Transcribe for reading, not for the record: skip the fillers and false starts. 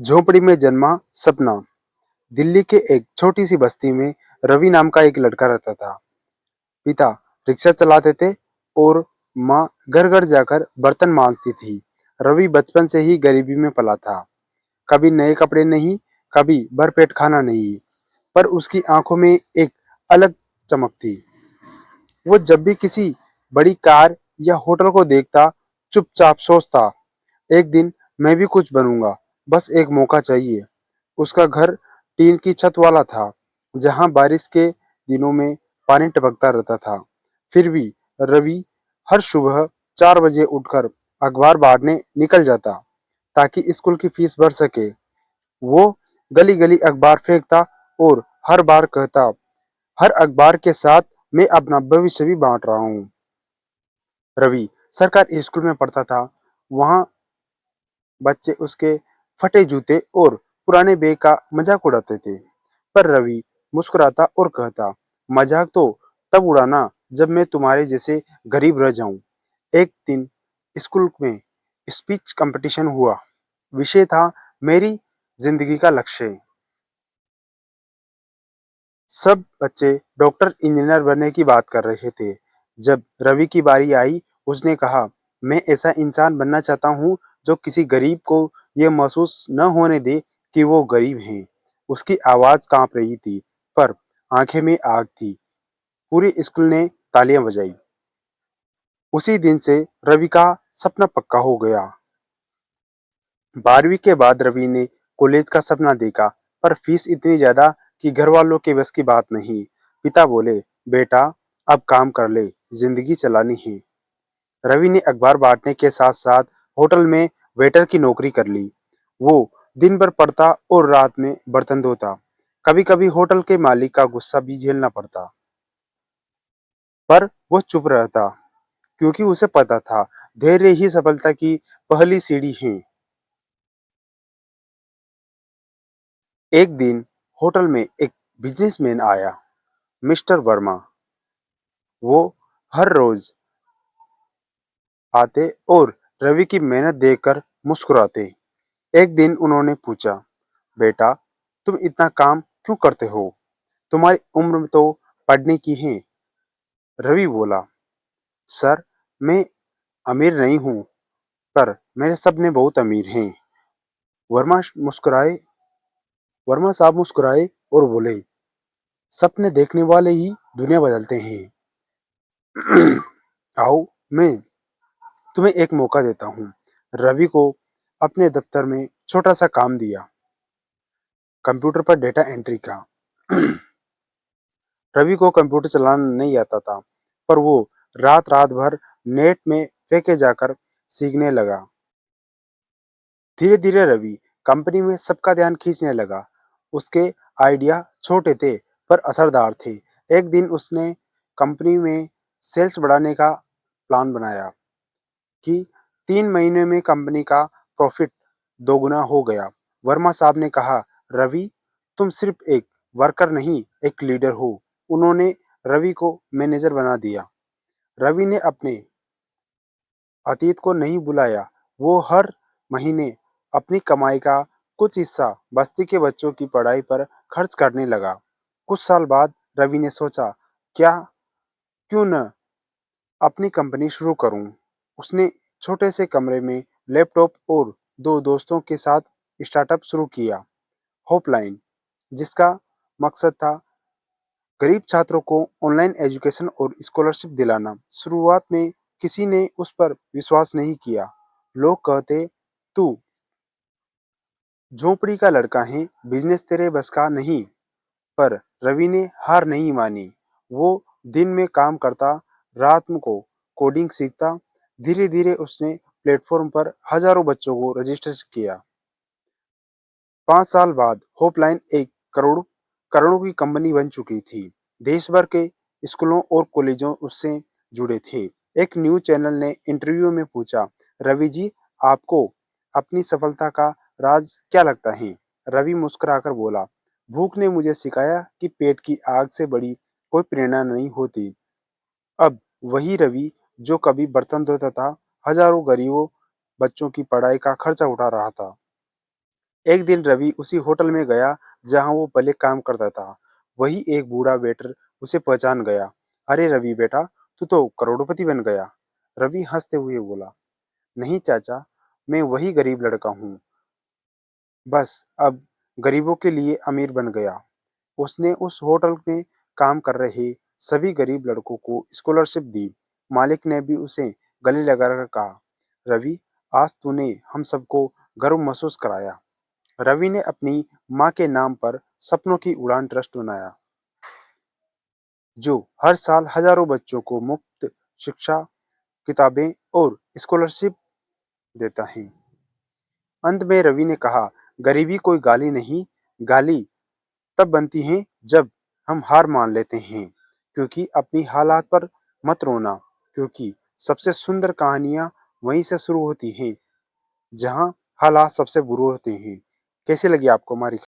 झोपड़ी में जन्मा सपना। दिल्ली के एक छोटी सी बस्ती में रवि नाम का एक लड़का रहता था। पिता रिक्शा चलाते थे और माँ घर घर जाकर बर्तन मांजती थी। रवि बचपन से ही गरीबी में पला था। कभी नए कपड़े नहीं, कभी भरपेट खाना नहीं, पर उसकी आंखों में एक अलग चमक थी। वो जब भी किसी बड़ी कार या होटल को देखता, चुपचाप सोचता, एक दिन मैं भी कुछ बनूंगा, बस एक मौका चाहिए। उसका घर टीन की छत वाला था, जहां बारिश के दिनों में पानी टपकता रहता था। फिर भी रवि हर सुबह 4 बजे उठकर अखबार बांटने निकल जाता, ताकि स्कूल की फीस भर सके। वो गली गली अखबार फेंकता और हर बार कहता, हर अखबार के साथ मैं अपना भविष्य भी बांट रहा हूँ। रवि सरकारी स्कूल में पढ़ता था। वहाँ बच्चे उसके फटे जूते और पुराने बैग का मजाक उड़ाते थे। पर रवि मुस्कुराता और कहता, मजाक तो तब उड़ाना जब मैं तुम्हारे जैसे गरीब रह जाऊं। एक दिन स्कूल में स्पीच कंपटीशन हुआ। विषय था मेरी जिंदगी का लक्ष्य। सब बच्चे डॉक्टर इंजीनियर बनने की बात कर रहे थे। जब रवि की बारी आई, उसने कहा, मैं ऐसा इंसान बनना चाहता हूँ जो किसी गरीब को ये महसूस न होने दे कि वो गरीब हैं। उसकी आवाज कांप रही थी, पर आंखें में आग थी। पूरे स्कूल ने तालियां बजाई। उसी दिन से रवि का सपना पक्का हो गया। 12वीं के बाद रवि ने कॉलेज का सपना देखा, पर फीस इतनी ज्यादा कि घर वालों के बस की बात नहीं। पिता बोले, बेटा अब काम कर ले, जिंदगी चलानी है। रवि ने अखबार बांटने के साथ साथ होटल में वेटर की नौकरी कर ली। वो दिन भर पढ़ता और रात में बर्तन धोता। कभी कभी होटल के मालिक का गुस्सा भी झेलना पड़ता, पर वो चुप रहता, क्योंकि उसे पता था धैर्य ही सफलता की पहली सीढ़ी है। एक दिन होटल में एक बिजनेसमैन आया, मिस्टर वर्मा। वो हर रोज आते और रवि की मेहनत देखकर मुस्कुराते। एक दिन उन्होंने पूछा, बेटा तुम इतना काम क्यों करते हो? तुम्हारी उम्र तो पढ़ने की है। रवि बोला, सर मैं अमीर नहीं हूँ, पर मेरे सपने बहुत अमीर हैं। वर्मा मुस्कुराए वर्मा साहब मुस्कुराए और बोले, सपने देखने वाले ही दुनिया बदलते हैं। आओ मैं तुम्हें एक मौका देता हूँ। रवि को अपने दफ्तर में छोटा सा काम दिया, कंप्यूटर पर डेटा एंट्री का। रवि को कंप्यूटर चलाना नहीं आता था, पर वो रात रात भर नेट में फेंके जाकर सीखने लगा। धीरे धीरे रवि कंपनी में सबका ध्यान खींचने लगा। उसके आइडिया छोटे थे, पर असरदार थे। एक दिन उसने कंपनी में सेल्स बढ़ाने का प्लान बनाया कि 3 महीने में कंपनी का प्रॉफिट दोगुना हो गया। वर्मा साहब ने कहा, रवि तुम सिर्फ एक वर्कर नहीं, एक लीडर हो। उन्होंने रवि को मैनेजर बना दिया। रवि ने अपने अतीत को नहीं बुलाया। वो हर महीने अपनी कमाई का कुछ हिस्सा बस्ती के बच्चों की पढ़ाई पर खर्च करने लगा। कुछ साल बाद रवि ने सोचा, क्या क्यों न अपनी कंपनी शुरू करूं। उसने छोटे से कमरे में लैपटॉप और दो दोस्तों के साथ स्टार्टअप शुरू किया, होपलाइन, जिसका मकसद था गरीब छात्रों को ऑनलाइन एजुकेशन और स्कॉलरशिप दिलाना। शुरुआत में किसी ने उस पर विश्वास नहीं किया। लोग कहते, तू झोपड़ी का लड़का है, बिजनेस तेरे बस का नहीं। पर रवि ने हार नहीं मानी। वो दिन में काम करता, रात को कोडिंग सीखता। धीरे धीरे उसने प्लेटफॉर्म पर हजारों बच्चों को रजिस्टर किया। 5 साल बाद होपलाइन एक करोड़ों की कंपनी बन चुकी थी। देश भर के स्कूलों और कॉलेजों उससे जुड़े थे। एक न्यूज चैनल ने इंटरव्यू में पूछा, रवि जी आपको अपनी सफलता का राज क्या लगता है? रवि मुस्कुराकर बोला, भूख ने मुझे सिखाया कि पेट की आग से बड़ी कोई प्रेरणा नहीं होती। अब वही रवि जो कभी बर्तन धोता था, हजारों गरीबों बच्चों की पढ़ाई का खर्चा उठा रहा था। एक दिन रवि उसी होटल में गया जहां वो पहले काम करता था। वही एक बूढ़ा वेटर उसे पहचान गया। अरे रवि बेटा, तू तो करोड़पति बन गया। रवि हंसते हुए बोला, नहीं चाचा, मैं वही गरीब लड़का हूँ, बस अब गरीबों के लिए अमीर बन गया। उसने उस होटल में काम कर रहे सभी गरीब लड़कों को स्कॉलरशिप दी। मालिक ने भी उसे गले लगाकर कहा, रवि, आज तूने हम सबको गर्व महसूस कराया। रवि ने अपनी माँ के नाम पर सपनों की उड़ान ट्रस्ट बनाया, जो हर साल हजारों बच्चों को मुफ्त शिक्षा, किताबें और स्कॉलरशिप देता है। अंत में रवि ने कहा, गरीबी कोई गाली नहीं, गाली तब बनती है जब हम हार मान लेते हैं। क्योंकि अपनी हालात पर मत रोना, क्योंकि सबसे सुंदर कहानियां वहीं से शुरू होती हैं जहां हालात सबसे बुरे होते हैं। कैसी लगी आपको हमारी